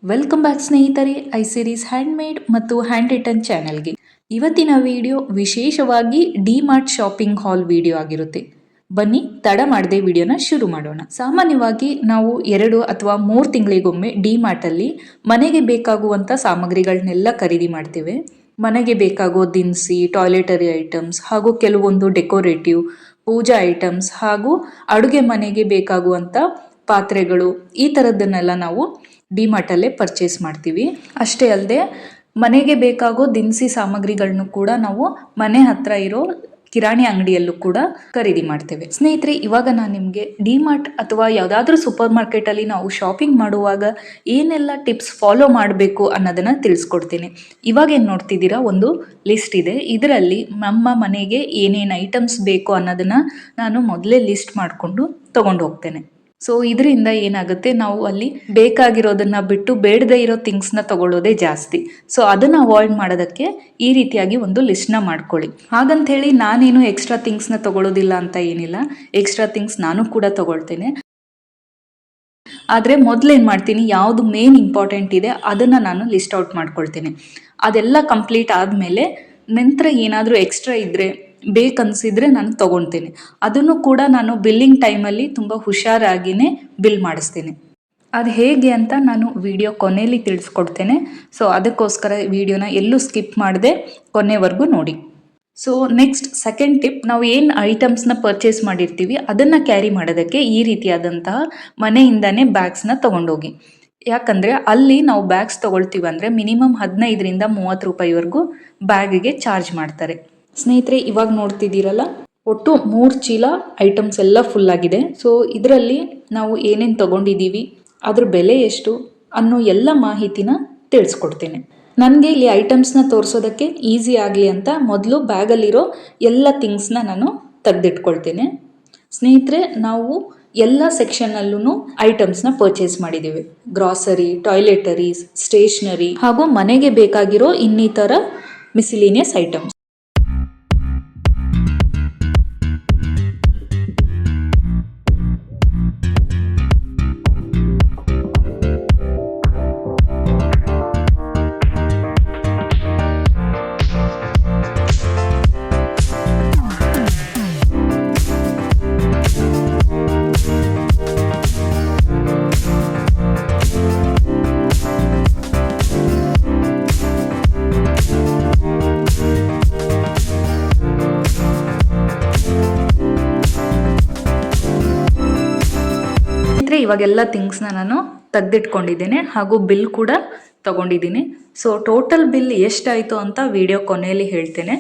Welcome back ಸ್ನೇಹಿತರೆ, I series handmade ಮತ್ತು hand return ಚಾನೆಲ್ಗೆ. ಇವತ್ತಿನ ವಿಡಿಯೋ ವಿಶೇಷವಾಗಿ ಡಿಮಾರ್ಟ್ ಶಾಪಿಂಗ್ ಹಾಲ್ ವಿಡಿಯೋ ಆಗಿರುತ್ತೆ. ಬನ್ನಿ ತಡ ಮಾಡದೆ ವಿಡಿಯೋನ ಶುರು ಮಾಡೋಣ. ಸಾಮಾನ್ಯವಾಗಿ ನಾವು 2 ಅಥವಾ 3 ತಿಂಗಳಿಗೊಮ್ಮೆ ಡಿಮಾರ್ಟಲ್ಲಿ ಮನೆಗೆ ಬೇಕಾಗುವಂಥ ಸಾಮಗ್ರಿಗಳನ್ನೆಲ್ಲ ಖರೀದಿ ಮಾಡ್ತೇವೆ. ಮನೆಗೆ ಬೇಕಾಗೋ ದಿನಸಿ, ಟಾಯ್ಲೆಟರಿ ಐಟಮ್ಸ್ ಹಾಗೂ ಕೆಲವೊಂದು ಡೆಕೋರೇಟಿವ್, ಪೂಜಾ ಐಟಮ್ಸ್ ಹಾಗೂ ಅಡುಗೆ ಮನೆಗೆ ಬೇಕಾಗುವಂಥ ಪಾತ್ರೆಗಳು, ಈ ಥರದ್ದನ್ನೆಲ್ಲ ನಾವು ಡಿಮಾರ್ಟಲ್ಲೇ ಪರ್ಚೇಸ್ ಮಾಡ್ತೀವಿ. ಅಷ್ಟೇ ಅಲ್ಲದೆ ಮನೆಗೆ ಬೇಕಾಗೋ ದಿನಸಿ ಸಾಮಗ್ರಿಗಳನ್ನು ಕೂಡ ನಾವು ಮನೆ ಹತ್ರ ಇರೋ ಕಿರಾಣಿ ಅಂಗಡಿಯಲ್ಲೂ ಕೂಡ ಖರೀದಿ ಮಾಡ್ತೇವೆ. ಸ್ನೇಹಿತರೆ, ಇವಾಗ ನಾನು ನಿಮಗೆ ಡಿಮಾರ್ಟ್ ಅಥವಾ ಯಾವುದಾದ್ರೂ ಸೂಪರ್ ಮಾರ್ಕೆಟಲ್ಲಿ ನಾವು ಶಾಪಿಂಗ್ ಮಾಡುವಾಗ ಏನೆಲ್ಲ ಟಿಪ್ಸ್ ಫಾಲೋ ಮಾಡಬೇಕು ಅನ್ನೋದನ್ನು ತಿಳಿಸ್ಕೊಡ್ತೀನಿ. ಇವಾಗ ಏನು ನೋಡ್ತಿದ್ದೀರಾ, ಒಂದು ಲಿಸ್ಟ್ ಇದೆ. ಇದರಲ್ಲಿ ನಮ್ಮ ಮನೆಗೆ ಏನೇನು ಐಟಮ್ಸ್ ಬೇಕು ಅನ್ನೋದನ್ನು ನಾನು ಮೊದಲೇ ಲಿಸ್ಟ್ ಮಾಡಿಕೊಂಡು ತೊಗೊಂಡು ಹೋಗ್ತೇನೆ. ಸೊ ಇದರಿಂದ ಏನಾಗುತ್ತೆ, ನಾವು ಅಲ್ಲಿ ಬೇಕಾಗಿರೋದನ್ನ ಬಿಟ್ಟು ಬೇಡದೇ ಇರೋ ಥಿಂಗ್ಸ್ನ ತಗೊಳ್ಳೋದೇ ಜಾಸ್ತಿ. ಸೊ ಅದನ್ನು ಅವಾಯ್ಡ್ ಮಾಡೋದಕ್ಕೆ ಈ ರೀತಿಯಾಗಿ ಒಂದು ಲಿಸ್ಟ್ನ ಮಾಡ್ಕೊಳ್ಳಿ. ಹಾಗಂತ ಹೇಳಿ ನಾನೇನು ಎಕ್ಸ್ಟ್ರಾ ಥಿಂಗ್ಸ್ನ ತಗೊಳ್ಳೋದಿಲ್ಲ ಅಂತ ಏನಿಲ್ಲ. ಎಕ್ಸ್ಟ್ರಾ ಥಿಂಗ್ಸ್ ನಾನು ಕೂಡ ತಗೊಳ್ತೇನೆ. ಆದರೆ ಮೊದಲೇನು ಮಾಡ್ತೀನಿ, ಯಾವುದು ಮೇನ್ ಇಂಪಾರ್ಟೆಂಟ್ ಇದೆ ಅದನ್ನು ನಾನು ಲಿಸ್ಟ್ ಔಟ್ ಮಾಡ್ಕೊಳ್ತೇನೆ. ಅದೆಲ್ಲ ಕಂಪ್ಲೀಟ್ ಆದಮೇಲೆ ನಂತರ ಏನಾದರೂ ಎಕ್ಸ್ಟ್ರಾ ಇದ್ದರೆ ಬೇಕನ್ಸಿದ್ರೆ ನಾನು ತೊಗೊಳ್ತೇನೆ. ಅದನ್ನು ಕೂಡ ನಾನು ಬಿಲ್ಲಿಂಗ್ ಟೈಮಲ್ಲಿ ತುಂಬ ಹುಷಾರಾಗಿಯೇ ಬಿಲ್ ಮಾಡಿಸ್ತೇನೆ. ಅದು ಹೇಗೆ ಅಂತ ನಾನು ವಿಡಿಯೋ ಕೊನೆಯಲ್ಲಿ ತಿಳಿಸ್ಕೊಡ್ತೇನೆ. ಸೊ ಅದಕ್ಕೋಸ್ಕರ ವಿಡಿಯೋನ ಎಲ್ಲೂ ಸ್ಕಿಪ್ ಮಾಡದೆ ಕೊನೆವರೆಗೂ ನೋಡಿ. ಸೊ ನೆಕ್ಸ್ಟ್ ಸೆಕೆಂಡ್ ಟಿಪ್, ನಾವು ಏನು ಐಟಮ್ಸ್ನ ಪರ್ಚೇಸ್ ಮಾಡಿರ್ತೀವಿ ಅದನ್ನು ಕ್ಯಾರಿ ಮಾಡೋದಕ್ಕೆ ಈ ರೀತಿಯಾದಂತಹ ಮನೆಯಿಂದನೇ ಬ್ಯಾಗ್ಸ್ನ ತೊಗೊಂಡೋಗಿ. ಯಾಕಂದರೆ ಅಲ್ಲಿ ನಾವು ಬ್ಯಾಗ್ಸ್ ತೊಗೊಳ್ತೀವಿ ಅಂದರೆ ಮಿನಿಮಮ್ 15ರಿಂದ 30 ರೂಪಾಯಿವರೆಗೂ ಬ್ಯಾಗಿಗೆ ಚಾರ್ಜ್ ಮಾಡ್ತಾರೆ. ಸ್ನೇಹಿತರೆ, ಇವಾಗ ನೋಡ್ತಿದ್ದೀರಲ್ಲ, ಒಟ್ಟು 3 ಚೀಲ ಐಟಮ್ಸ್ ಎಲ್ಲ ಫುಲ್ ಆಗಿದೆ. ಸೊ ಇದರಲ್ಲಿ ನಾವು ಏನೇನು ತೊಗೊಂಡಿದ್ದೀವಿ, ಅದ್ರ ಬೆಲೆ ಎಷ್ಟು ಅನ್ನೋ ಎಲ್ಲ ಮಾಹಿತಿನ ತಿಳಿಸ್ಕೊಡ್ತೇನೆ. ನನಗೆ ಇಲ್ಲಿ ಐಟಮ್ಸ್ನ ತೋರಿಸೋದಕ್ಕೆ ಈಸಿ ಆಗಲಿ ಅಂತ ಮೊದಲು ಬ್ಯಾಗಲ್ಲಿರೋ ಎಲ್ಲ ಥಿಂಗ್ಸ್ನ ನಾನು ತೆಗೆದಿಟ್ಕೊಳ್ತೇನೆ. ಸ್ನೇಹಿತರೆ, ನಾವು ಎಲ್ಲ ಸೆಕ್ಷನ್ನಲ್ಲೂ ಐಟಮ್ಸ್ನ ಪರ್ಚೇಸ್ ಮಾಡಿದ್ದೀವಿ. ಗ್ರಾಸರಿ, ಟಾಯ್ಲೆಟರೀಸ್, ಸ್ಟೇಷ್ನರಿ ಹಾಗೂ ಮನೆಗೆ ಬೇಕಾಗಿರೋ ಇನ್ನಿತರ ಮಿಸಿಲಿನಿಯಸ್ ಐಟಮ್ಸ್. ಇವಾಗೆಲ್ಲ ಥಿಂಗ್ಸ್ನ ನಾನು ತೆಗೆದಿಟ್ಕೊಂಡಿದ್ದೇನೆ ಹಾಗೂ ಬಿಲ್ ಕೂಡ ತಗೊಂಡಿದ್ದೀನಿ. ಸೊ ಟೋಟಲ್ ಬಿಲ್ ಎಷ್ಟಾಯಿತು ಅಂತ ವಿಡಿಯೋ ಕೊನೆಯಲ್ಲಿ ಹೇಳ್ತೇನೆ.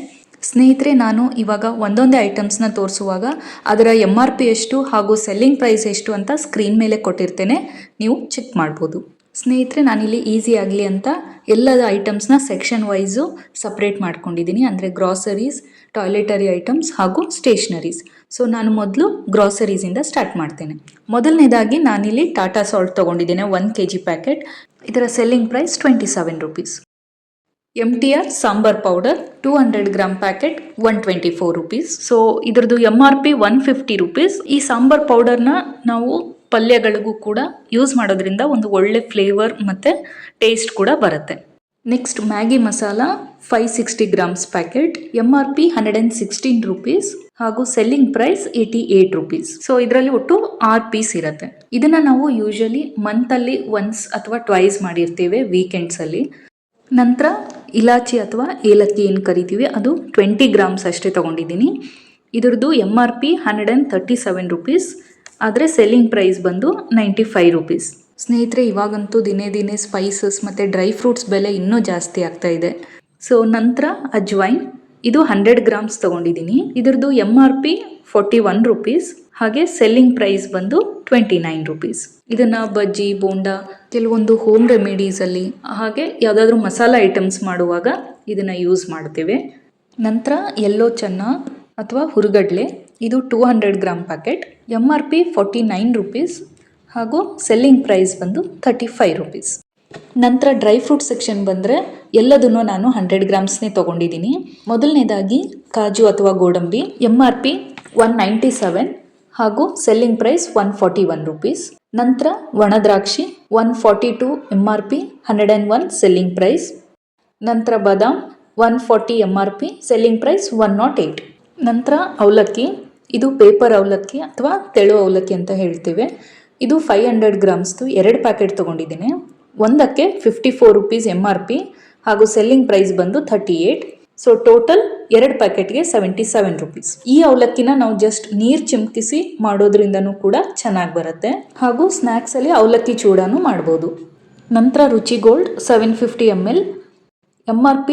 ಸ್ನೇಹಿತರೆ, ನಾನು ಇವಾಗ ಒಂದೊಂದೇ ಐಟಮ್ಸ್ನ ತೋರಿಸುವಾಗ ಅದರ MRP ಎಷ್ಟು ಹಾಗೂ ಸೆಲ್ಲಿಂಗ್ ಪ್ರೈಸ್ ಎಷ್ಟು ಅಂತ ಸ್ಕ್ರೀನ್ ಮೇಲೆ ಕೊಟ್ಟಿರ್ತೇನೆ, ನೀವು ಚೆಕ್ ಮಾಡ್ಬೋದು. ಸ್ನೇಹಿತರೆ, ನಾನಿಲ್ಲಿ ಈಸಿ ಆಗಲಿ ಅಂತ ಎಲ್ಲದ ಐಟಮ್ಸ್ನ ಸೆಕ್ಷನ್ ವೈಸು ಸಪ್ರೇಟ್ ಮಾಡ್ಕೊಂಡಿದ್ದೀನಿ. ಅಂದರೆ ಗ್ರಾಸರೀಸ್, ಟಾಯ್ಲೆಟರಿ ಐಟಮ್ಸ್ ಹಾಗೂ ಸ್ಟೇಷ್ನರೀಸ್. ಸೊ ನಾನು ಮೊದಲು ಗ್ರಾಸರೀಸಿಂದ ಸ್ಟಾರ್ಟ್ ಮಾಡ್ತೇನೆ. ಮೊದಲನೇದಾಗಿ ನಾನಿಲ್ಲಿ ಟಾಟಾ ಸಾಲ್ಟ್ ತೊಗೊಂಡಿದ್ದೇನೆ, 1 kg ಪ್ಯಾಕೆಟ್. ಇದರ selling price 27 rupees. MTR sambar powder 200 gram packet 124 rupees. So ಇದ್ರದ್ದು MRP 150 ರೂಪೀಸ್. ಈ ಸಾಂಬಾರ್ ಪೌಡರ್ನ ನಾವು ಪಲ್ಯಗಳಿಗೂ ಕೂಡ ಯೂಸ್ ಮಾಡೋದ್ರಿಂದ ಒಂದು ಒಳ್ಳೆ ಫ್ಲೇವರ್ ಮತ್ತು ಟೇಸ್ಟ್ ಕೂಡ ಬರುತ್ತೆ. Next Maggi masala 560 grams packet, MRP 116 rupees ಹಾಗೂ ಸೆಲ್ಲಿಂಗ್ ಪ್ರೈಸ್ 88 ರೂಪೀಸ್. ಸೊ ಇದರಲ್ಲಿ ಒಟ್ಟು 6 ಪೀಸ್ ಇರುತ್ತೆ. ಇದನ್ನು ನಾವು ಯೂಶಲಿ ಮಂತಲ್ಲಿ ಒನ್ಸ್ ಅಥವಾ ಟ್ವೈಸ್ ಮಾಡಿರ್ತೇವೆ, ವೀಕೆಂಡ್ಸಲ್ಲಿ. ನಂತರ ಇಲಾಚಿ ಅಥವಾ ಏಲಕ್ಕಿ ಏನು ಕರಿತೀವಿ ಅದು 20 ಗ್ರಾಮ್ಸ್ ಅಷ್ಟೇ ತೊಗೊಂಡಿದ್ದೀನಿ. ಇದ್ರದ್ದು MRP 137 ರೂಪೀಸ್, ಆದರೆ ಸೆಲ್ಲಿಂಗ್ ಪ್ರೈಸ್ ಬಂದು 95 ರೂಪೀಸ್. ಸ್ನೇಹಿತರೆ, ಇವಾಗಂತೂ ದಿನೇ ದಿನೇ ಸ್ಪೈಸಸ್ ಮತ್ತು ಡ್ರೈ ಫ್ರೂಟ್ಸ್ ಬೆಲೆ ಇನ್ನೂ ಜಾಸ್ತಿ ಆಗ್ತಾ ಇದೆ. ಸೊ ನಂತರ ಅಜ್ವೈನ್, ಇದು 100 ಗ್ರಾಮ್ಸ್ ತೊಗೊಂಡಿದ್ದೀನಿ. ಇದ್ರದ್ದು MRP 41 ರೂಪೀಸ್ ಹಾಗೆ ಸೆಲ್ಲಿಂಗ್ ಪ್ರೈಸ್ ಬಂದು 29 ರೂಪೀಸ್. ಇದನ್ನು ಬಜ್ಜಿ, ಬೋಂಡಾ, ಕೆಲವೊಂದು ಹೋಮ್ ರೆಮಿಡೀಸಲ್ಲಿ ಹಾಗೆ ಯಾವುದಾದ್ರೂ ಮಸಾಲ ಐಟಮ್ಸ್ ಮಾಡುವಾಗ ಇದನ್ನು ಯೂಸ್ ಮಾಡ್ತೇವೆ. ನಂತರ ಯೆಲ್ಲೋ ಚೆನ್ನ ಅಥವಾ ಹುರುಗಡ್ಲೆ, ಇದು 200 ಗ್ರಾಮ್ ಪ್ಯಾಕೆಟ್, MRP 49 ರೂಪೀಸ್ ಹಾಗೂ ಸೆಲ್ಲಿಂಗ್ ಪ್ರೈಸ್ ಬಂದು 35 ರೂಪೀಸ್. ನಂತರ ಡ್ರೈ ಫ್ರೂಟ್ ಸೆಕ್ಷನ್ ಬಂದರೆ ಎಲ್ಲದನ್ನು ನಾನು 100 ಗ್ರಾಮ್ಸ್ನೇ ತೊಗೊಂಡಿದ್ದೀನಿ. ಮೊದಲನೇದಾಗಿ ಕಾಜು ಅಥವಾ ಗೋಡಂಬಿ, MRP 197 ಹಾಗೂ ಸೆಲ್ಲಿಂಗ್ ಪ್ರೈಸ್ 141 ರುಪೀಸ್. ನಂತರ ಒಣದ್ರಾಕ್ಷಿ 142 MRP, 101 ಸೆಲ್ಲಿಂಗ್ ಪ್ರೈಸ್. ನಂತರ ಬಾದಾಮ್ 140 MRP, ಸೆಲ್ಲಿಂಗ್ ಪ್ರೈಸ್ 108. ನಂತರ ಅವಲಕ್ಕಿ, ಇದು ಪೇಪರ್ ಅವಲಕ್ಕಿ ಅಥವಾ ತೆಳು ಅವಲಕ್ಕಿ ಅಂತ ಹೇಳ್ತೇವೆ. ಇದು 500 ಗ್ರಾಮ್ಸ್ದು 2 ಪ್ಯಾಕೆಟ್ ತೊಗೊಂಡಿದ್ದೀನಿ. ಒಂದಕ್ಕೆ 54 ರುಪೀಸ್ MRP ಹಾಗೂ ಸೆಲ್ಲಿಂಗ್ ಪ್ರೈಸ್ ಬಂದು 38. So total 2 ಪ್ಯಾಕೆಟ್ಗೆ 77 rupees. ಈ ಅವಲಕ್ಕಿನ ನಾವು ಜಸ್ಟ್ ನೀರು ಚಿಮುಕಿಸಿ ಮಾಡೋದ್ರಿಂದನೂ ಕೂಡ ಚೆನ್ನಾಗಿ ಬರುತ್ತೆ. ಹಾಗೂ ಸ್ನ್ಯಾಕ್ಸಲ್ಲಿ ಅವಲಕ್ಕಿ ಚೂಡಾನು ಮಾಡ್ಬೋದು. ನಂತರ Ruchi gold 750 ml, MRP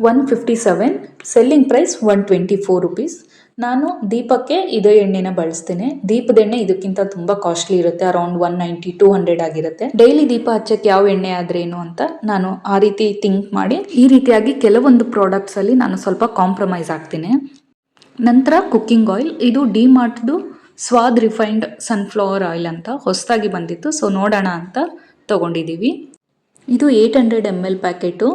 157, selling price 124 rupees. ನಾನು ದೀಪಕ್ಕೆ ಇದೇ ಎಣ್ಣೆನ ಬಳಸ್ತೇನೆ. ದೀಪದ ಎಣ್ಣೆ ಇದಕ್ಕಿಂತ ತುಂಬ ಕಾಸ್ಟ್ಲಿ ಇರುತ್ತೆ, ಅರೌಂಡ್ 190-200 ಆಗಿರುತ್ತೆ. ಡೈಲಿ ದೀಪ ಹಚ್ಚಕ್ಕೆ ಯಾವ ಎಣ್ಣೆ ಆದ್ರೇನು ಅಂತ ನಾನು ಆ ರೀತಿ ಥಿಂಕ್ ಮಾಡಿ ಈ ರೀತಿಯಾಗಿ ಕೆಲವೊಂದು ಪ್ರಾಡಕ್ಟ್ಸಲ್ಲಿ ನಾನು ಸ್ವಲ್ಪ ಕಾಂಪ್ರಮೈಸ್ ಆಗ್ತೀನಿ. ನಂತರ ಕುಕ್ಕಿಂಗ್ ಆಯಿಲ್, ಇದು ಡಿಮಾರ್ಟ್ದು ಸ್ವಾದ್ ರಿಫೈನ್ಡ್ ಸನ್ಫ್ಲವರ್ ಆಯಿಲ್ ಅಂತ ಹೊಸದಾಗಿ ಬಂದಿತ್ತು. ಸೊ ನೋಡೋಣ ಅಂತ ತೊಗೊಂಡಿದ್ದೀವಿ. ಇದು 800 ml ಪ್ಯಾಕೆಟು.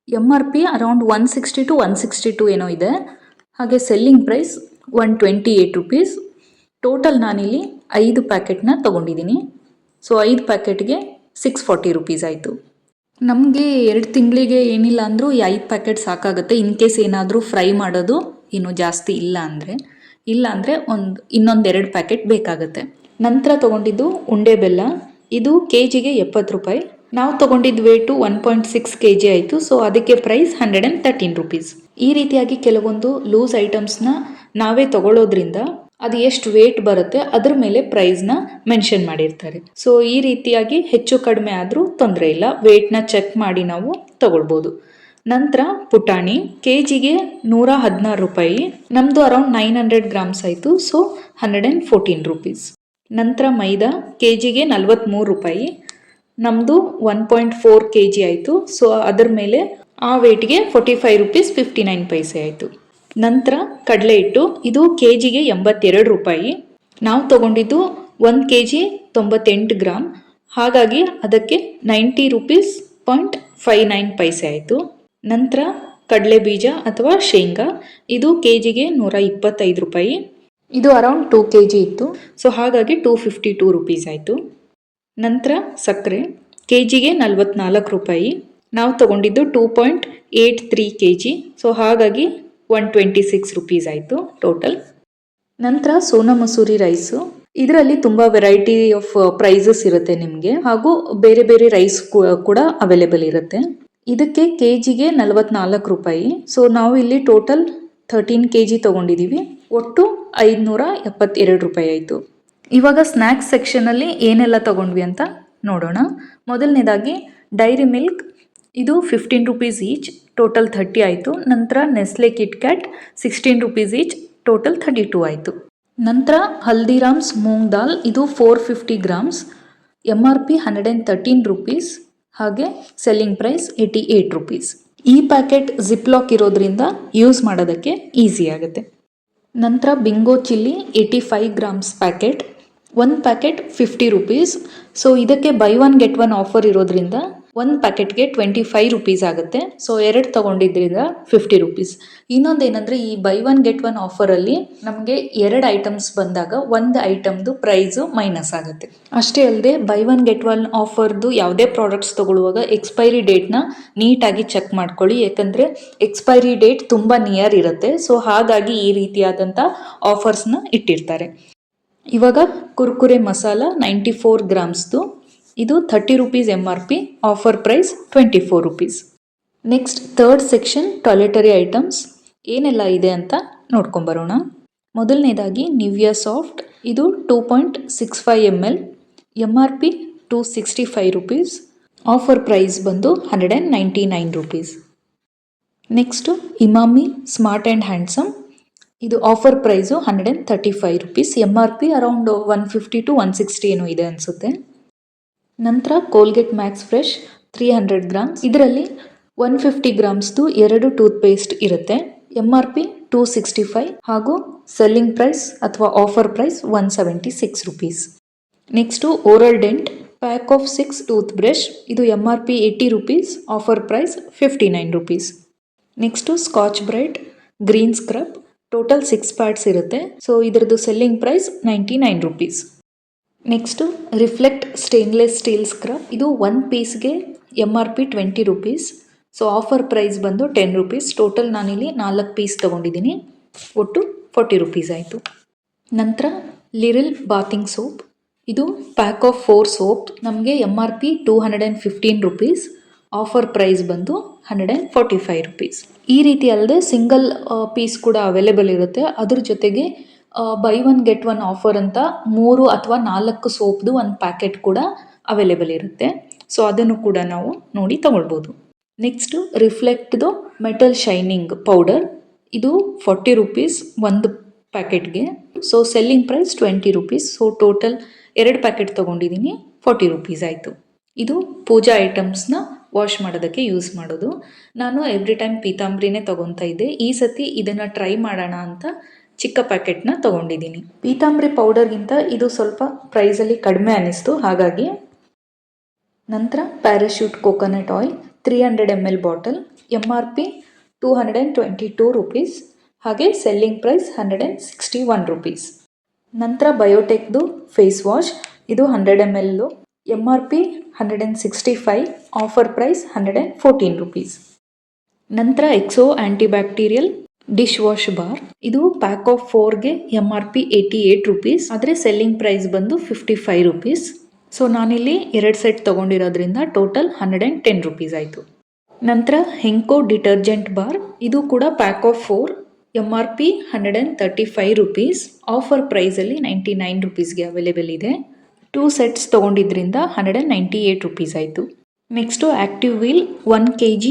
MRP ಅರೌಂಡ್ 160-162 ಏನೋ ಇದೆ. ಹಾಗೆ ಸೆಲ್ಲಿಂಗ್ ಪ್ರೈಸ್ 128 ರುಪೀಸ್. ಟೋಟಲ್ ನಾನಿಲ್ಲಿ 5 ಪ್ಯಾಕೆಟ್ನ ತೊಗೊಂಡಿದ್ದೀನಿ. ಸೊ 5 ಪ್ಯಾಕೆಟ್ಗೆ 640 ರುಪೀಸ್ ಆಯಿತು. ನಮಗೆ 2 ತಿಂಗಳಿಗೆ ಏನಿಲ್ಲ ಅಂದರೂ ಈ 5 ಪ್ಯಾಕೆಟ್ ಸಾಕಾಗುತ್ತೆ. ಇನ್ ಕೇಸ್ ಏನಾದರೂ ಫ್ರೈ ಮಾಡೋದು ಇನ್ನೂ ಜಾಸ್ತಿ ಇಲ್ಲ ಅಂದರೆ ಇನ್ನೊಂದು 2 ಪ್ಯಾಕೆಟ್ ಬೇಕಾಗುತ್ತೆ. ನಂತರ ತೊಗೊಂಡಿದ್ದು ಉಂಡೆ ಬೆಲ್ಲ, ಇದು ಕೆಜಿಗೆ 70 ರೂಪಾಯಿ. ನಾವು ತೊಗೊಂಡಿದ್ದು ವೇಟು 1.6 kg ಆಯಿತು. ಸೊ ಅದಕ್ಕೆ ಪ್ರೈಸ್ 113 ರುಪೀಸ್. ಈ ರೀತಿಯಾಗಿ ಕೆಲವೊಂದು ಲೂಸ್ ಐಟಮ್ಸ್ನ ನಾವೇ ತಗೊಳ್ಳೋದ್ರಿಂದ ಅದು ಎಷ್ಟು ವೇಟ್ ಬರುತ್ತೆ ಅದ್ರ ಮೇಲೆ ಪ್ರೈಸ್ನ ಮೆನ್ಷನ್ ಮಾಡಿರ್ತಾರೆ. ಸೊ ಈ ರೀತಿಯಾಗಿ ಹೆಚ್ಚು ಕಡಿಮೆ ಆದರೂ ತೊಂದರೆ ಇಲ್ಲ, ವೇಟ್ನ ಚೆಕ್ ಮಾಡಿ ನಾವು ತಗೊಳ್ಬೋದು. ನಂತರ ಪುಟಾಣಿ ಕೆಜಿಗೆ 116 ರೂಪಾಯಿ. ನಮ್ಮದು ಅರೌಂಡ್ 900 ಗ್ರಾಮ್ಸ್ ಆಯಿತು. So 114 rupees. ನಂತರ ಮೈದಾ ಕೆಜಿಗೆ 43 ರೂಪಾಯಿ. ನಮ್ಮದು 1.4 kg ಆಯಿತು. ಸೊ ಅದರ ಮೇಲೆ ಆ ವೇಟ್ಗೆ 45 ರುಪೀಸ್ 59 ಪೈಸೆ ಆಯಿತು. ನಂತರ ಕಡಲೆ ಹಿಟ್ಟು, ಇದು ಕೆಜಿಗೆ 82 ರೂಪಾಯಿ. ನಾವು ತೊಗೊಂಡಿದ್ದು 1 kg 98 ಗ್ರಾಮ್, ಹಾಗಾಗಿ ಅದಕ್ಕೆ 90 ರುಪೀಸ್ 0.59 ಪೈಸೆ ಆಯಿತು. ನಂತರ ಕಡಲೆ ಬೀಜ ಅಥವಾ ಶೇಂಗಾ, ಇದು ಕೆಜಿಗೆ 125 ರೂಪಾಯಿ. ಇದು ಅರೌಂಡ್ 2 kg ಇತ್ತು. ಸೊ ಹಾಗಾಗಿ 252 ರುಪೀಸ್ ಆಯಿತು. ನಂತರ ಸಕ್ಕರೆ ಕೆಜಿಗೆ 44 ರೂಪಾಯಿ. ನಾವು ತೊಗೊಂಡಿದ್ದು 2.83 kg. ಸೊ ಹಾಗಾಗಿ 126 ರುಪೀಸ್ ಆಯಿತು ಟೋಟಲ್. ನಂತರ ಸೋನಾ ಮಸೂರಿ ರೈಸು, ಇದರಲ್ಲಿ ತುಂಬ ವೆರೈಟಿ ಆಫ್ ಪ್ರೈಸಸ್ ಇರುತ್ತೆ ನಿಮಗೆ, ಹಾಗೂ ಬೇರೆ ಬೇರೆ ರೈಸ್ ಕೂಡ ಅವೈಲೇಬಲ್ ಇರುತ್ತೆ. ಇದಕ್ಕೆ ಕೆಜಿಗೆ 44 ರೂಪಾಯಿ. ಸೊ ನಾವು ಇಲ್ಲಿ ಟೋಟಲ್ 13 kg ತೊಗೊಂಡಿದ್ದೀವಿ. ಒಟ್ಟು 572 ರೂಪಾಯಿ ಆಯಿತು. ಇವಾಗ ಸ್ನ್ಯಾಕ್ಸ್ ಸೆಕ್ಷನಲ್ಲಿ ಏನೆಲ್ಲ ತೊಗೊಂಡ್ವಿ ಅಂತ ನೋಡೋಣ. ಮೊದಲನೇದಾಗಿ ಡೈರಿ ಮಿಲ್ಕ್, ಇದು 15 ರುಪೀಸ್ ಈಚ್, ಟೋಟಲ್ 30 ಆಯಿತು. ನಂತರ Nestle Kit Kat 16 rupees each, total 32 ಆಯಿತು. ನಂತರ ಹಲ್ದಿರಾಮ್ಸ್ ಮೂಂಗ್ ದಾಲ್, ಇದು 450 ಗ್ರಾಮ್ಸ್, MRP 113 ರುಪೀಸ್, ಹಾಗೆ ಸೆಲ್ಲಿಂಗ್ ಪ್ರೈಸ್ 88 ರುಪೀಸ್. ಈ ಪ್ಯಾಕೆಟ್ ಜಿಪ್ಲಾಕ್ ಇರೋದ್ರಿಂದ ಯೂಸ್ ಮಾಡೋದಕ್ಕೆ ಈಸಿ ಆಗುತ್ತೆ. ನಂತರ Bingo chilli 85 grams packet, 1 packet 50 rupees. So ಇದಕ್ಕೆ ಬೈ 1 get 1 ಆಫರ್ ಇರೋದ್ರಿಂದ 1 ಪ್ಯಾಕೆಟ್ಗೆ 25 ರುಪೀಸ್ ಆಗುತ್ತೆ. ಸೊ 2 ತೊಗೊಂಡಿದ್ರಿಂದ 50 ರುಪೀಸ್. ಇನ್ನೊಂದೇನೆಂದರೆ ಈ ಬೈ 1 get 1 ಆಫರಲ್ಲಿ ನಮಗೆ 2 ಐಟಮ್ಸ್ ಬಂದಾಗ 1 ಐಟಮ್ದು ಪ್ರೈಸು ಮೈನಸ್ ಆಗುತ್ತೆ. ಅಷ್ಟೇ ಅಲ್ಲದೆ ಬೈ 1 get 1 ಆಫರ್ದು ಯಾವುದೇ ಪ್ರಾಡಕ್ಟ್ಸ್ ತೊಗೊಳ್ಳುವಾಗ ಎಕ್ಸ್ಪೈರಿ ಡೇಟ್ನ ನೀಟಾಗಿ ಚೆಕ್ ಮಾಡ್ಕೊಳ್ಳಿ, ಯಾಕಂದರೆ ಎಕ್ಸ್ಪೈರಿ ಡೇಟ್ ತುಂಬ ನಿಯರ್ ಇರುತ್ತೆ. ಸೊ ಹಾಗಾಗಿ ಈ ರೀತಿಯಾದಂಥ ಆಫರ್ಸ್ನ ಇಟ್ಟಿರ್ತಾರೆ. ಇವಾಗ ಕುರ್ಕುರೆ ಮಸಾಲ 94 ಗ್ರಾಮ್ಸ್ದು, ಇದು 30 rupees MRP, offer price 24 rupees. Next third section toiletry items, ಏನೆಲ್ಲ ಇದೆ ಅಂತ ನೋಡ್ಕೊಂಬರೋಣ. ಮೊದಲನೇದಾಗಿ ನಿವಿಯಾ ಸಾಫ್ಟ್, ಇದು 2.65 ml, MRP 265 rupees, offer price ಬಂದು 199 rupees. Next Emami smart and handsome, ಇದು offer price 135 rupees, MRP around 150-160 ಏನೋ ಇದೆ ಅನಿಸುತ್ತೆ. ನಂತರ ಕೋಲ್ಗೇಟ್ ಮ್ಯಾಕ್ಸ್ ಫ್ರೆಶ್ 300 ಗ್ರಾಮ್ಸ್, ಇದರಲ್ಲಿ 150 ಗ್ರಾಮ್ಸ್ದು 2 ಟೂತ್ ಪೇಸ್ಟ್ ಇರುತ್ತೆ. MRP 265 ಹಾಗೂ ಸೆಲ್ಲಿಂಗ್ ಪ್ರೈಸ್ ಅಥವಾ offer price 176 rupees. Next oral dent pack of 6 toothbrush, ಇದು MRP 80 rupees, offer price 59 rupees. Next Scotch Brite green scrub total 6 pads ಇರುತ್ತೆ. So ಇದರದ್ದು selling price 99 rupees. Next reflect stainless steel scrub. ಇದು 1 ಪೀಸ್ಗೆ MRP 20 rupees. So offer price ಬಂದು 10 rupees. Total ನಾನಿಲ್ಲಿ 4 piece ತೊಗೊಂಡಿದ್ದೀನಿ, ಒಟ್ಟು 40 rupees ಆಯಿತು. ನಂತರ ಲಿರಿಲ್ ಬಾತಿಂಗ್ ಸೋಪ್. ಇದು ಪ್ಯಾಕ್ ಆಫ್ 4 ಸೋಪ್. ನಮಗೆ MRP 215 ರುಪೀಸ್. ಆಫರ್ ಪ್ರೈಸ್ ಬಂದು 145 ರುಪೀಸ್. ಈ ರೀತಿ ಅಲ್ಲದೆ ಸಿಂಗಲ್ ಪೀಸ್ ಕೂಡ ಅವೈಲೇಬಲ್ ಇರುತ್ತೆ. ಅದ್ರ ಜೊತೆಗೆ ಬೈ 1 ಗೆಟ್ 1 ಆಫರ್ ಅಂತ 3 ಅಥವಾ 4 ಸೋಪ್ದು ಒಂದು ಪ್ಯಾಕೆಟ್ ಕೂಡ ಅವೈಲೇಬಲ್ ಇರುತ್ತೆ. ಸೊ ಅದನ್ನು ಕೂಡ ನಾವು ನೋಡಿ ತಗೊಳ್ಬೋದು. ನೆಕ್ಸ್ಟು ರಿಫ್ಲೆಕ್ಟ್ದು ಮೆಟಲ್ ಶೈನಿಂಗ್ ಪೌಡರ್. ಇದು 40 ರುಪೀಸ್ ಒಂದು ಪ್ಯಾಕೆಟ್ಗೆ. So selling price 20 rupees. So total 2 packet ತೊಗೊಂಡಿದ್ದೀನಿ, 40 ರುಪೀಸ್ ಆಯಿತು. ಇದು ಪೂಜಾ ಐಟಮ್ಸ್ನ ವಾಶ್ ಮಾಡೋದಕ್ಕೆ ಯೂಸ್ ಮಾಡೋದು. ನಾನು ಎವ್ರಿ ಟೈಮ್ ಪೀತಾಂಬರಿನೇ ತೊಗೊತಾ ಇದ್ದೆ. ಈ ಸತಿ ಇದನ್ನು ಟ್ರೈ ಮಾಡೋಣ ಅಂತ ಚಿಕ್ಕ ಪ್ಯಾಕೆಟ್ನ ತೊಗೊಂಡಿದ್ದೀನಿ. ಪೀತಾಂಬರಿ ಪೌಡರ್ಗಿಂತ ಇದು ಸ್ವಲ್ಪ ಪ್ರೈಸಲ್ಲಿ ಕಡಿಮೆ ಅನ್ನಿಸ್ತು, ಹಾಗಾಗಿ. ನಂತರ Parachute coconut oil 300 ml bottle. MRP 222 rupees. ಹಾಗೆ ಸೆಲ್ಲಿಂಗ್ ಪ್ರೈಸ್ 161 ರುಪೀಸ್. ನಂತರ ಬಯೋಟೆಕ್ದು ಫೇಸ್ ವಾಶ್. ಇದು 100 ml. MRP 165. Offer price 114 rupees. ನಂತರ Exo antibacterial dish wash bar. ಇದು ಪ್ಯಾಕ್ ಆಫ್ 4ಗೆ MRP 88 ರುಪೀಸ್. ಆದರೆ ಸೆಲ್ಲಿಂಗ್ ಪ್ರೈಸ್ ಬಂದು 55 ರುಪೀಸ್. ಸೊ ನಾನಿಲ್ಲಿ 2 ಸೆಟ್ ತೊಗೊಂಡಿರೋದ್ರಿಂದ ಟೋಟಲ್ 110 ರುಪೀಸ್ ಆಯಿತು. ನಂತರ ಹೆಂಕೋ ಡಿಟರ್ಜೆಂಟ್ ಬಾರ್. ಇದು ಕೂಡ pack of 4, MRP 135 rupees. Offer ಪ್ರೈಸಲ್ಲಿ 99 ರುಪೀಸ್ಗೆ ಅವೈಲೇಬಲ್ ಇದೆ. 2 ಸೆಟ್ಸ್ ತೊಗೊಂಡಿದ್ರಿಂದ 198 ರುಪೀಸ್ ಆಯಿತು. Next active wheel 1 kg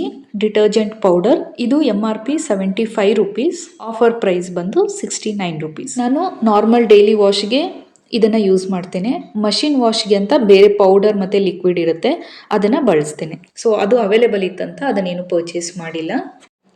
detergent powder. ಇದು MRP 75 ರುಪೀಸ್. ಆಫರ್ ಪ್ರೈಸ್ ಬಂದು 69 ರುಪೀಸ್. ನಾನು ನಾರ್ಮಲ್ ಡೈಲಿ ವಾಶ್ಗೆ ಇದನ್ನು ಯೂಸ್ ಮಾಡ್ತೇನೆ. ಮಷಿನ್ ವಾಶ್ಗೆ ಅಂತ ಬೇರೆ ಪೌಡರ್ ಮತ್ತು ಲಿಕ್ವಿಡ್ ಇರುತ್ತೆ, ಅದನ್ನು ಬಳಸ್ತೇನೆ. ಸೊ ಅದು ಅವೈಲೇಬಲ್ ಇತ್ತಂತ ಅದನ್ನೇನು ಪರ್ಚೇಸ್ ಮಾಡಿಲ್ಲ.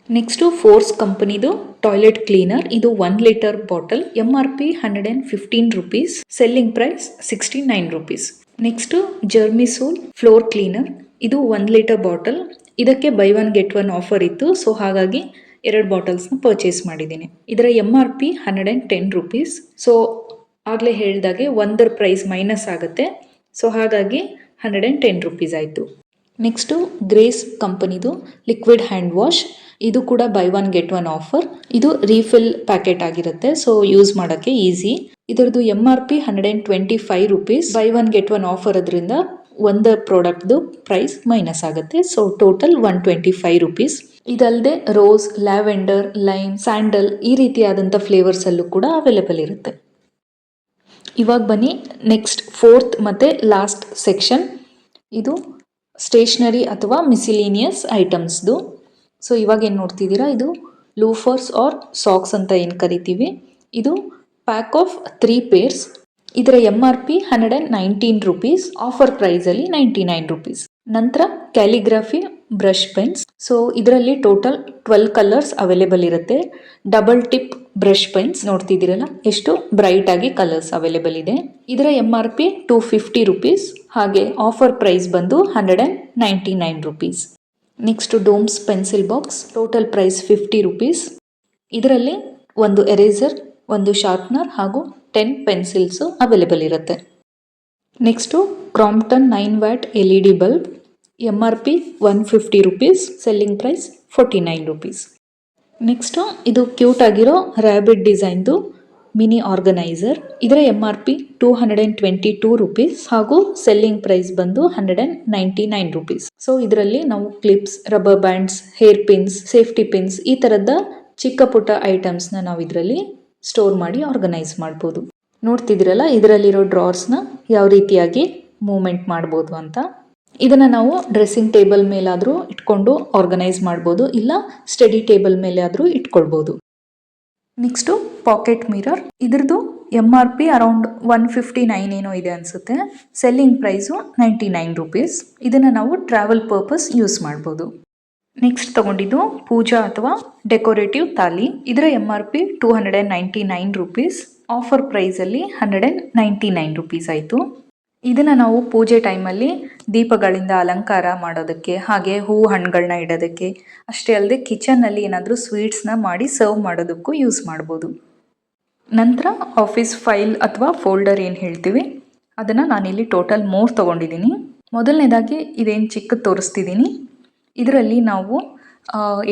ನೆಕ್ಸ್ಟು ಫೋರ್ಸ್ ಕಂಪನಿದು ಟಾಯ್ಲೆಟ್ ಕ್ಲೀನರ್. ಇದು 1 litre bottle. MRP 115 rupees. Selling price 69 rupees. Next Germisol floor cleaner. ಇದು 1 ಲೀಟರ್ ಬಾಟಲ್. ಇದಕ್ಕೆ ಬೈ 1 ಗೆಟ್ 1 ಆಫರ್ ಇತ್ತು. ಸೊ ಹಾಗಾಗಿ 2 ಬಾಟಲ್ಸ್ನ ಪರ್ಚೇಸ್ ಮಾಡಿದ್ದೀನಿ. ಇದರ MRP 110 ರುಪೀಸ್. ಸೊ ಆಗಲೇ ಹೇಳಿದಾಗೆ 1 ಪ್ರೈಸ್ ಮೈನಸ್ ಆಗುತ್ತೆ. ಸೊ ಹಾಗಾಗಿ 110 ರುಪೀಸ್ ಆಯಿತು. ನೆಕ್ಸ್ಟು ಗ್ರೇಸ್ ಕಂಪನಿದು ಲಿಕ್ವಿಡ್ ಹ್ಯಾಂಡ್ ವಾಶ್. ಇದು ಕೂಡ ಬೈ 1 ಗೆಟ್ 1 ಆಫರ್. ಇದು ರೀಫಿಲ್ ಪ್ಯಾಕೆಟ್ ಆಗಿರುತ್ತೆ, ಸೊ ಯೂಸ್ ಮಾಡೋಕ್ಕೆ ಈಸಿ. ಇದರದ್ದು MRP 125 rupees. By 1 get 1 offer ಅದರಿಂದ ಒಂದು ಪ್ರಾಡಕ್ಟ್ದು ಪ್ರೈಸ್ ಮೈನಸ್ ಆಗುತ್ತೆ. So total 125 rupees. ಇದಲ್ಲದೆ ರೋಸ್, ಲ್ಯಾವೆಂಡರ್, ಲೈಮ್, ಸ್ಯಾಂಡಲ್ ಈ ರೀತಿಯಾದಂಥ ಫ್ಲೇವರ್ಸಲ್ಲೂ ಕೂಡ ಅವೈಲೇಬಲ್ ಇರುತ್ತೆ. ಇವಾಗ ಬನ್ನಿ ನೆಕ್ಸ್ಟ್ 4th ಮತ್ತು ಲಾಸ್ಟ್ ಸೆಕ್ಷನ್. ಇದು ಸ್ಟೇಷ್ನರಿ ಅಥವಾ ಮಿಸಿಲಿನಿಯಸ್ ಐಟಮ್ಸ್ದು. ಸೊ ಇವಾಗ ಏನು ನೋಡ್ತಿದ್ದೀರಾ, ಇದು ಲೂಫರ್ಸ್ ಆರ್ ಸಾಕ್ಸ್ ಅಂತ ಏನು ಕರಿತೀವಿ. ಇದು ಪ್ಯಾಕ್ ಆಫ್ 3 ಪೇರ್ಸ್. ಇದರ MRP 119 ರುಪೀಸ್. ಆಫರ್ ಪ್ರೈಸಲ್ಲಿ 99 ರುಪೀಸ್. ನಂತರ ಕ್ಯಾಲಿಗ್ರಫಿ ಬ್ರಷ್ ಪೆನ್ಸ್. ಸೊ ಇದರಲ್ಲಿ ಟೋಟಲ್ 12 ಕಲರ್ಸ್ ಅವೈಲೇಬಲ್ ಇರುತ್ತೆ. ಡಬಲ್ ಟಿಪ್ ಬ್ರಷ್ ಪೆನ್ಸ್ ನೋಡ್ತಿದ್ದೀರಲ್ಲ, ಎಷ್ಟು ಬ್ರೈಟ್ ಆಗಿ ಕಲರ್ಸ್ ಅವೈಲೇಬಲ್ ಇದೆ. ಇದರ MRP 250 ರುಪೀಸ್. ಹಾಗೆ ಆಫರ್ ಪ್ರೈಸ್ ಬಂದು 199 rupees. Next Doms pencil box. Total price 50 rupees. ಇದರಲ್ಲಿ ಒಂದು ಎರೇಸರ್, ಒಂದು ಶಾರ್ಪ್ನರ್ ಹಾಗೂ 10 ಪೆನ್ಸಿಲ್ಸು ಅವೈಲೇಬಲ್ ಇರುತ್ತೆ. Next Crompton 9 watt LED bulb. MRP 150 rupees. Selling price 49 rupees. Next ಇದು ಕ್ಯೂಟ್ ಆಗಿರೋ ರ್ಯಾಬಿಟ್ ಡಿಸೈನ್ದು ಮಿನಿ ಆರ್ಗನೈಸರ್. ಇದರ MRP 222 ರುಪೀಸ್ ಹಾಗೂ ಸೆಲ್ಲಿಂಗ್ ಪ್ರೈಸ್ ಬಂದು 199 ರುಪೀಸ್. ಸೊ ಇದರಲ್ಲಿ ನಾವು clips, rubber bands, hair pins, safety pins ಈ ಥರದ ಚಿಕ್ಕ ಪುಟ್ಟ ಐಟಮ್ಸ್ನ ನಾವು ಇದರಲ್ಲಿ ಸ್ಟೋರ್ ಮಾಡಿ ಆರ್ಗನೈಸ್ ಮಾಡ್ಬೋದು. ನೋಡ್ತಿದ್ದೀರಲ್ಲ, ಇದರಲ್ಲಿರೋ ಡ್ರಾರ್ಸ್ನ ಯಾವ ರೀತಿಯಾಗಿ ಮೂವ್ಮೆಂಟ್ ಮಾಡ್ಬೋದು ಅಂತ. ಇದನ್ನು ನಾವು ಡ್ರೆಸ್ಸಿಂಗ್ ಟೇಬಲ್ ಮೇಲಾದರೂ ಇಟ್ಕೊಂಡು ಆರ್ಗನೈಸ್ ಮಾಡ್ಬೋದು, ಇಲ್ಲ ಸ್ಟಡಿ ಟೇಬಲ್ ಮೇಲೆ ಆದರೂ ಇಟ್ಕೊಳ್ಬೋದು. Next pocket mirror. ಇದ್ರದ್ದು MRP ಅರೌಂಡ್ 159 ಏನೋ ಇದೆ ಅನಿಸುತ್ತೆ. Selling price 99 rupees. ಇದನ್ನು ನಾವು ಟ್ರಾವೆಲ್ ಪರ್ಪಸ್ ಯೂಸ್ ಮಾಡ್ಬೋದು. ನೆಕ್ಸ್ಟ್ ತಗೊಂಡಿದ್ದು ಪೂಜಾ ಅಥವಾ ಡೆಕೋರೇಟಿವ್ ತಾಲಿ. ಇದರ MRP 299 ರುಪೀಸ್. ಆಫರ್ ಪ್ರೈಸಲ್ಲಿ 199 ರುಪೀಸ್ ಆಯಿತು. ಇದನ್ನು ನಾವು ಪೂಜೆ ಟೈಮಲ್ಲಿ ದೀಪಗಳಿಂದ ಅಲಂಕಾರ ಮಾಡೋದಕ್ಕೆ, ಹಾಗೆ ಹೂವು ಹಣ್ಣುಗಳನ್ನ ಇಡೋದಕ್ಕೆ, ಅಷ್ಟೇ ಅಲ್ಲದೆ ಕಿಚನ್ನಲ್ಲಿ ಏನಾದರೂ ಸ್ವೀಟ್ಸ್ನ ಮಾಡಿ ಸರ್ವ್ ಮಾಡೋದಕ್ಕೂ ಯೂಸ್ ಮಾಡ್ಬೋದು. ನಂತರ ಆಫೀಸ್ ಫೈಲ್ ಅಥವಾ ಫೋಲ್ಡರ್ ಏನು ಹೇಳ್ತೀವಿ ಅದನ್ನು ನಾನಿಲ್ಲಿ ಟೋಟಲ್ 3 ತೊಗೊಂಡಿದ್ದೀನಿ. ಮೊದಲನೇದಾಗಿ ಇದೇನು ಚಿಕ್ಕದು ತೋರಿಸ್ತಿದ್ದೀನಿ, ಇದರಲ್ಲಿ ನಾವು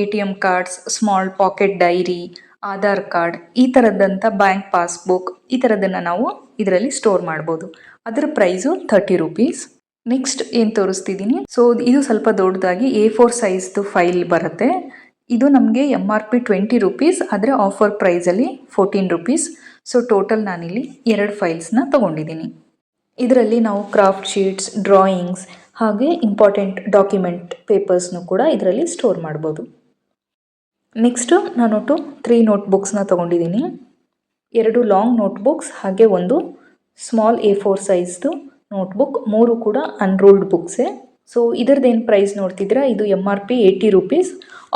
ATM cards, small pocket diary, Aadhaar card, ಈ ಥರದ್ದಂಥ ಬ್ಯಾಂಕ್ ಪಾಸ್ಬುಕ್, ಈ ಥರದ್ದನ್ನು ನಾವು ಇದರಲ್ಲಿ ಸ್ಟೋರ್ ಮಾಡ್ಬೋದು. ಅದರ ಪ್ರೈಸು 30 ರೂಪೀಸ್. ನೆಕ್ಸ್ಟ್ ಏನು ತೋರಿಸ್ತಿದ್ದೀನಿ, ಸೊ ಇದು ಸ್ವಲ್ಪ ದೊಡ್ಡದಾಗಿ A4 ಸೈಜ್ದು ಫೈಲ್ ಬರುತ್ತೆ. ಇದು ನಮಗೆ MRP 20 ರೂಪೀಸ್, ಆದರೆ ಆಫರ್ ಪ್ರೈಸಲ್ಲಿ 14 ರೂಪೀಸ್. ಸೊ ಟೋಟಲ್ ನಾನಿಲ್ಲಿ 2 ಫೈಲ್ಸ್ನ ತೊಗೊಂಡಿದ್ದೀನಿ. ಇದರಲ್ಲಿ ನಾವು ಕ್ರಾಫ್ಟ್ ಶೀಟ್ಸ್, ಡ್ರಾಯಿಂಗ್ಸ್, ಹಾಗೆ ಇಂಪಾರ್ಟೆಂಟ್ ಡಾಕ್ಯುಮೆಂಟ್ ಪೇಪರ್ಸ್ನು ಕೂಡ ಇದರಲ್ಲಿ ಸ್ಟೋರ್ ಮಾಡ್ಬೋದು. ನೆಕ್ಸ್ಟು ನಾನೊಟ್ಟು 3 ನೋಟ್ಬುಕ್ಸ್ನ ತೊಗೊಂಡಿದ್ದೀನಿ. 2 ಲಾಂಗ್ ನೋಟ್ಬುಕ್ಸ್ ಹಾಗೆ ಒಂದು ಸ್ಮಾಲ್ A4 ಸೈಜ್ದು ನೋಟ್ಬುಕ್, 3 ಕೂಡ ಅನ್ರೂಲ್ಡ್ ಬುಕ್ಸೇ. ಸೊ ಇದರದ್ದೇನು ಪ್ರೈಸ್ ನೋಡ್ತಿದ್ದೀರಾ, ಇದು MRP 80 ರೂಪೀಸ್,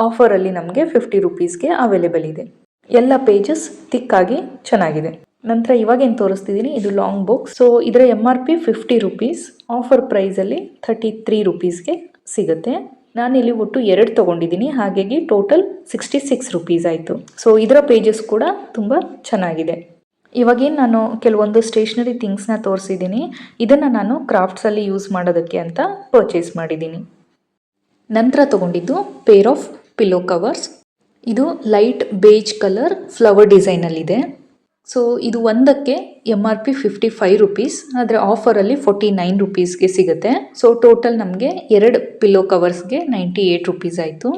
ಆಫರಲ್ಲಿ ನಮಗೆ 50 ರೂಪೀಸ್ಗೆ ಅವೈಲೇಬಲ್ ಇದೆ. ಎಲ್ಲ ಪೇಜಸ್ ತಿಕ್ಕಾಗಿ ಚೆನ್ನಾಗಿದೆ. ನಂತರ ಇವಾಗೇನು ತೋರಿಸ್ತಿದ್ದೀನಿ, ಇದು ಲಾಂಗ್ ಬುಕ್. ಸೊ ಇದರ MRP 50 ರೂಪೀಸ್, ಆಫರ್ ಪ್ರೈಸಲ್ಲಿ 33 ರೂಪೀಸ್ಗೆ ಸಿಗುತ್ತೆ. ನಾನಿಲ್ಲಿ ಒಟ್ಟು 2 ತೊಗೊಂಡಿದ್ದೀನಿ, ಹಾಗಾಗಿ ಟೋಟಲ್ 66 ರೂಪೀಸ್ ಆಯಿತು. ಸೊ ಇದರ ಪೇಜಸ್ ಕೂಡ ತುಂಬ ಚೆನ್ನಾಗಿದೆ. ಇವಾಗೇನು ನಾನು ಕೆಲವೊಂದು ಸ್ಟೇಷ್ನರಿ ಥಿಂಗ್ಸ್ನ ತೋರಿಸಿದ್ದೀನಿ, ಇದನ್ನು ನಾನು ಕ್ರಾಫ್ಟ್ಸಲ್ಲಿ ಯೂಸ್ ಮಾಡೋದಕ್ಕೆ ಅಂತ ಪರ್ಚೇಸ್ ಮಾಡಿದ್ದೀನಿ. ನಂತರ ತೊಗೊಂಡಿದ್ದು ಪೇರ್ ಆಫ್ ಪಿಲ್ಲೋ ಕವರ್ಸ್. ಇದು ಲೈಟ್ ಬೇಜ್ ಕಲರ್ ಫ್ಲವರ್ ಡಿಸೈನಲ್ಲಿದೆ. ಸೊ ಇದು ಒಂದಕ್ಕೆ MRP 55 ರೂಪೀಸ್, ಆದರೆ ಆಫರಲ್ಲಿ 49 ರೂಪೀಸ್ಗೆ ಸಿಗುತ್ತೆ. ಸೊ ಟೋಟಲ್ ನಮಗೆ 2 ಪಿಲ್ಲೋ ಕವರ್ಸ್ಗೆ 98 ರೂಪೀಸ್ ಆಯಿತು.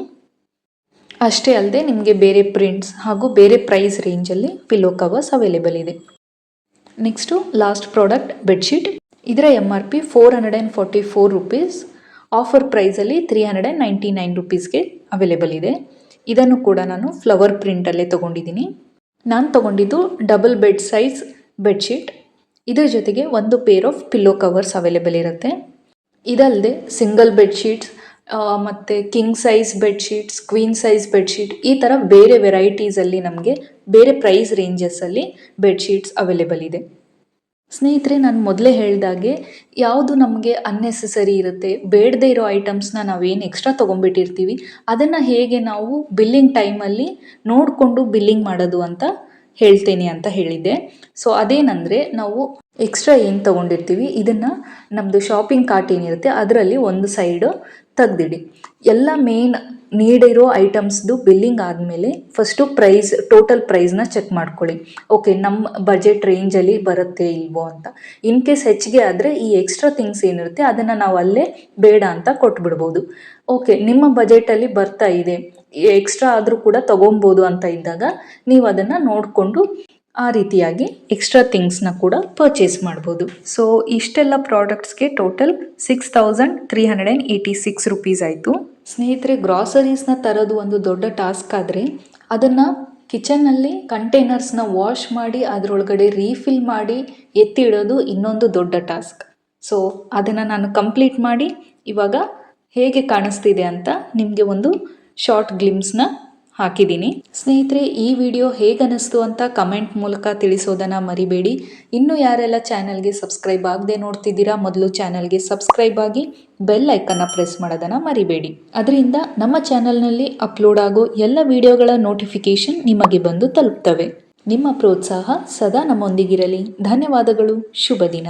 ಅಷ್ಟೇ ಅಲ್ಲದೆ ನಿಮಗೆ ಬೇರೆ ಪ್ರಿಂಟ್ಸ್ ಹಾಗೂ ಬೇರೆ ಪ್ರೈಸ್ ರೇಂಜಲ್ಲಿ ಪಿಲ್ಲೋ ಕವರ್ಸ್ ಅವೈಲೇಬಲ್ ಇದೆ. Next last product bedsheet. ಇದರ MRP 444 ರೂಪೀಸ್, ಆಫರ್ ಪ್ರೈಸಲ್ಲಿ 399 ರೂಪೀಸ್ಗೆ ಅವೈಲೇಬಲ್ ಇದೆ. ಇದನ್ನು ಕೂಡ ನಾನು ಫ್ಲವರ್ ಪ್ರಿಂಟಲ್ಲೇ ತೊಗೊಂಡಿದ್ದೀನಿ. ನಾನು ತೊಗೊಂಡಿದ್ದು ಡಬಲ್ ಬೆಡ್ ಸೈಜ್ ಬೆಡ್ಶೀಟ್. ಇದರ ಜೊತೆಗೆ ಒಂದು peer of pillow covers available ಇರುತ್ತೆ. ಇದಲ್ಲದೆ ಸಿಂಗಲ್ ಬೆಡ್ಶೀಟ್ಸ್ ಮತ್ತು king size bedsheets, queen size bedsheet, ಈ ಥರ ಬೇರೆ ವೆರೈಟೀಸಲ್ಲಿ ನಮಗೆ ಬೇರೆ ಪ್ರೈಸ್ ರೇಂಜಸ್ಸಲ್ಲಿ ಬೆಡ್ಶೀಟ್ಸ್ ಅವೈಲೇಬಲ್ ಇದೆ. ಸ್ನೇಹಿತರೆ, ನಾನು ಮೊದಲೇ ಹೇಳಿದಾಗೆ ಯಾವುದು ನಮಗೆ ಅನ್ನೆಸೆಸರಿ ಇರುತ್ತೆ, ಬೇಡದೇ ಇರೋ ಐಟಮ್ಸ್ನ ನಾವೇನು ಎಕ್ಸ್ಟ್ರಾ ತೊಗೊಂಡ್ಬಿಟ್ಟಿರ್ತೀವಿ, ಅದನ್ನು ಹೇಗೆ ನಾವು ಬಿಲ್ಲಿಂಗ್ ಟೈಮಲ್ಲಿ ನೋಡಿಕೊಂಡು ಬಿಲ್ಲಿಂಗ್ ಮಾಡೋದು ಅಂತ ಹೇಳ್ತೇನೆ ಅಂತ ಹೇಳಿದ್ದೆ. ಸೊ ಅದೇನೆಂದರೆ, ನಾವು ಎಕ್ಸ್ಟ್ರಾ ಏನು ತೊಗೊಂಡಿರ್ತೀವಿ ಇದನ್ನು ನಮ್ಮದು ಶಾಪಿಂಗ್ ಕಾರ್ಟ್ ಏನಿರುತ್ತೆ ಅದರಲ್ಲಿ ಒಂದು ಸೈಡು ತೆಗ್ದಿಡಿ. ಎಲ್ಲ ಮೇನ್ ನೀಡಿರೋ ಐಟಮ್ಸ್ದು ಬಿಲ್ಲಿಂಗ್ ಆದಮೇಲೆ ಫಸ್ಟು ಟೋಟಲ್ ಪ್ರೈಸ್ನ ಚೆಕ್ ಮಾಡ್ಕೊಳ್ಳಿ. ಓಕೆ, ನಮ್ಮ ಬಜೆಟ್ ರೇಂಜಲ್ಲಿ ಬರುತ್ತೆ ಇಲ್ವೋ ಅಂತ. ಇನ್ ಕೇಸ್ ಹೆಚ್ಚಿಗೆ ಆದರೆ ಈ ಎಕ್ಸ್ಟ್ರಾ ಥಿಂಗ್ಸ್ ಏನಿರುತ್ತೆ ಅದನ್ನು ನಾವು ಅಲ್ಲೇ ಬೇಡ ಅಂತ ಕೊಟ್ಬಿಡ್ಬೋದು. ಓಕೆ, ನಿಮ್ಮ ಬಜೆಟಲ್ಲಿ ಬರ್ತಾ ಇದೆ, ಎಕ್ಸ್ಟ್ರಾ ಆದರೂ ಕೂಡ ತೊಗೊಬೋದು ಅಂತ ಇದ್ದಾಗ ನೀವು ಅದನ್ನು ನೋಡಿಕೊಂಡು ಆ ರೀತಿಯಾಗಿ ಎಕ್ಸ್ಟ್ರಾ ಥಿಂಗ್ಸ್ನ ಕೂಡ ಪರ್ಚೇಸ್ ಮಾಡ್ಬೋದು. ಸೊ ಇಷ್ಟೆಲ್ಲ ಪ್ರಾಡಕ್ಟ್ಸ್ಗೆ ಟೋಟಲ್ 6386 ರೂಪೀಸ್ ಆಯಿತು. ಸ್ನೇಹಿತರೆ, ಗ್ರಾಸರೀಸ್ನ ತರೋದು ಒಂದು ದೊಡ್ಡ ಟಾಸ್ಕ್ ಆದರೆ ಅದನ್ನು ಕಿಚನ್ನಲ್ಲಿ ಕಂಟೈನರ್ಸ್ನ ವಾಶ್ ಮಾಡಿ ಅದರೊಳಗಡೆ ರೀಫಿಲ್ ಮಾಡಿ ಎತ್ತಿ ಇಡೋದು ಇನ್ನೊಂದು ದೊಡ್ಡ ಟಾಸ್ಕ್. ಸೊ ಅದನ್ನು ನಾನು ಕಂಪ್ಲೀಟ್ ಮಾಡಿ ಇವಾಗ ಹೇಗೆ ಕಾಣಿಸ್ತಿದೆ ಅಂತ ನಿಮಗೆ ಒಂದು ಶಾರ್ಟ್ ಗ್ಲಿಮ್ಸ್ನ ಹಾಕಿದ್ದೀನಿ. ಸ್ನೇಹಿತರೆ, ಈ ವಿಡಿಯೋ ಹೇಗೆ ಅನ್ನಿಸ್ತು ಅಂತ ಕಮೆಂಟ್ ಮೂಲಕ ತಿಳಿಸೋದನ್ನು ಮರಿಬೇಡಿ. ಇನ್ನೂ ಯಾರೆಲ್ಲ ಚಾನಲ್ಗೆ ಸಬ್ಸ್ಕ್ರೈಬ್ ಆಗದೆ ನೋಡ್ತಿದ್ದೀರಾ, ಮೊದಲು ಚಾನಲ್ಗೆ ಸಬ್ಸ್ಕ್ರೈಬ್ ಆಗಿ ಬೆಲ್ ಐಕನ್ನ ಪ್ರೆಸ್ ಮಾಡೋದನ್ನು ಮರಿಬೇಡಿ. ಅದರಿಂದ ನಮ್ಮ ಚಾನಲ್ನಲ್ಲಿ ಅಪ್ಲೋಡ್ ಆಗೋ ಎಲ್ಲ ವಿಡಿಯೋಗಳ ನೋಟಿಫಿಕೇಷನ್ ನಿಮಗೆ ಬಂದು ತಲುಪ್ತವೆ. ನಿಮ್ಮ ಪ್ರೋತ್ಸಾಹ ಸದಾ ನಮ್ಮೊಂದಿಗಿರಲಿ. ಧನ್ಯವಾದಗಳು. ಶುಭ ದಿನ.